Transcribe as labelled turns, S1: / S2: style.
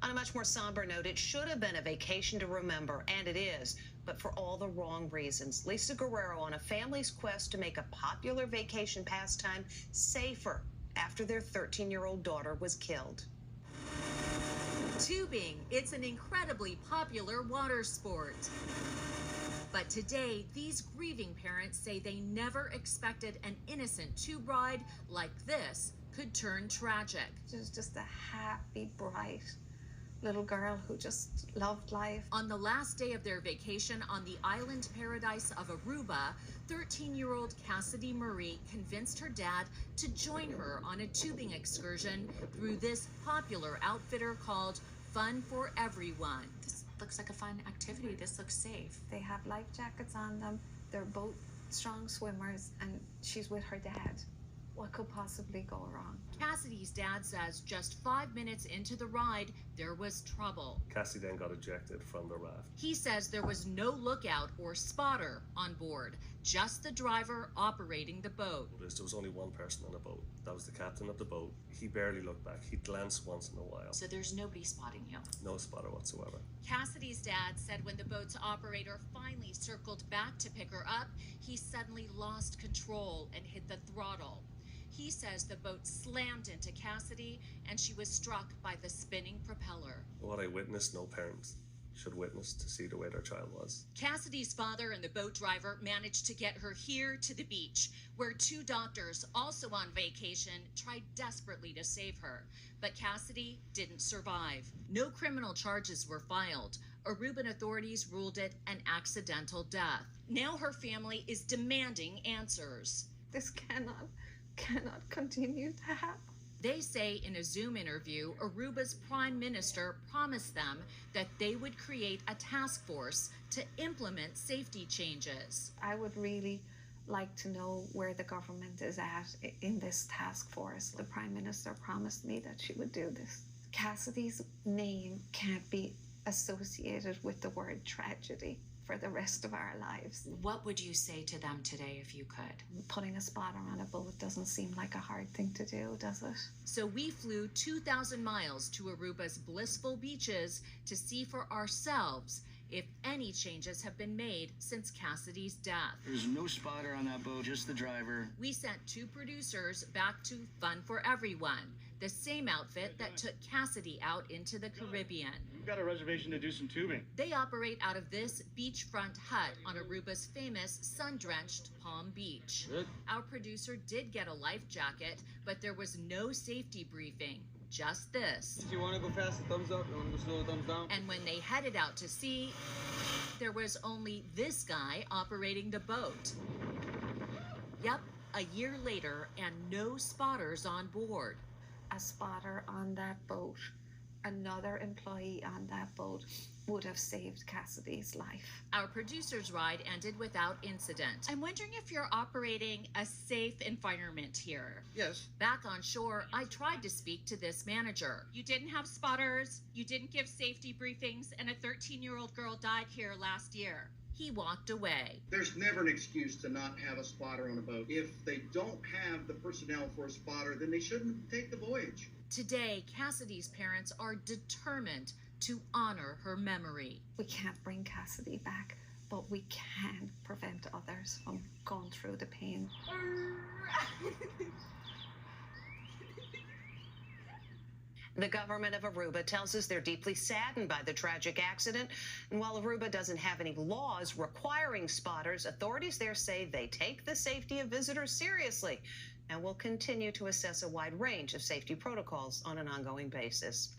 S1: On a much more somber note, it should have been a vacation to remember, and it is, but for all the wrong reasons. Lisa Guerrero on a family's quest to make a popular vacation pastime safer after their 13-year-old daughter was killed.
S2: Tubing, it's an incredibly popular water sport. But today, these grieving parents say they never expected an innocent tube ride like this could turn tragic.
S3: She was just a happy, bright little girl who just loved life.
S2: On the last day of their vacation on the island paradise of Aruba, 13-year-old Cassidy Murray convinced her dad to join her on a tubing excursion through this popular outfitter called Fun for Everyone.
S4: This looks like a fun activity. This looks safe.
S3: They have life jackets on them. They're both strong swimmers, and she's with her dad. What could possibly go wrong?
S2: Cassidy's dad says just 5 minutes into the ride, there was trouble.
S5: Cassidy then got ejected from the raft.
S2: He says there was no lookout or spotter on board, just the driver operating the boat.
S5: There was only one person on the boat. That was the captain of the boat. He barely looked back. He glanced once in a while.
S4: So there's nobody spotting him?
S5: No spotter whatsoever.
S2: Cassidy's dad said when the boat's operator finally circled back to pick her up, he suddenly lost control and hit the throttle. He says the boat slammed into Cassidy and she was struck by the spinning propeller.
S5: What I witnessed, no parent should witness to see the way their child was.
S2: Cassidy's father and the boat driver managed to get her here to the beach, where 2 doctors, also on vacation, tried desperately to save her. But Cassidy didn't survive. No criminal charges were filed. Aruban authorities ruled it an accidental death. Now her family is demanding answers.
S3: This cannot continue to happen.
S2: They say in a Zoom interview, Aruba's prime minister promised them that they would create a task force to implement safety changes.
S3: I would really like to know where the government is at in this task force. The prime minister promised me that she would do this. Cassidy's name can't be associated with the word tragedy for the rest of our lives.
S4: What would you say to them today if you could?
S3: Putting a spotter on a boat doesn't seem like a hard thing to do, does it?
S2: So we flew 2,000 miles to Aruba's blissful beaches to see for ourselves if any changes have been made since Cassidy's death.
S6: There's no spotter on that boat, just the driver.
S2: We sent 2 producers back to Fun for Everyone, the same outfit that took Cassidy out into the Caribbean.
S7: We've got a reservation to do some tubing.
S2: They operate out of this beachfront hut on Aruba's famous sun-drenched Palm Beach.
S7: Good.
S2: Our producer did get a life jacket, but there was no safety briefing, just this.
S8: If you want to go fast, a thumbs up. You want to go slow, a thumbs down.
S2: And when they headed out to sea, there was only this guy operating the boat. Yep, a year later, and no spotters on board.
S3: A spotter on that boat, another employee on that boat, would have saved Cassidy's life.
S2: Our producer's ride ended without incident. I'm wondering if you're operating a safe environment here.
S8: Yes.
S2: Back on shore, I tried to speak to this manager. You didn't have spotters, you didn't give safety briefings, and a 13-year-old girl died here last year. He walked away.
S9: There's never an excuse to not have a spotter on a boat. If they don't have the personnel for a spotter, then they shouldn't take the voyage.
S2: Today, Cassidy's parents are determined to honor her memory.
S3: We can't bring Cassidy back, but we can prevent others from going through the pain.
S1: The government of Aruba tells us they're deeply saddened by the tragic accident. And while Aruba doesn't have any laws requiring spotters, authorities there say they take the safety of visitors seriously and will continue to assess a wide range of safety protocols on an ongoing basis.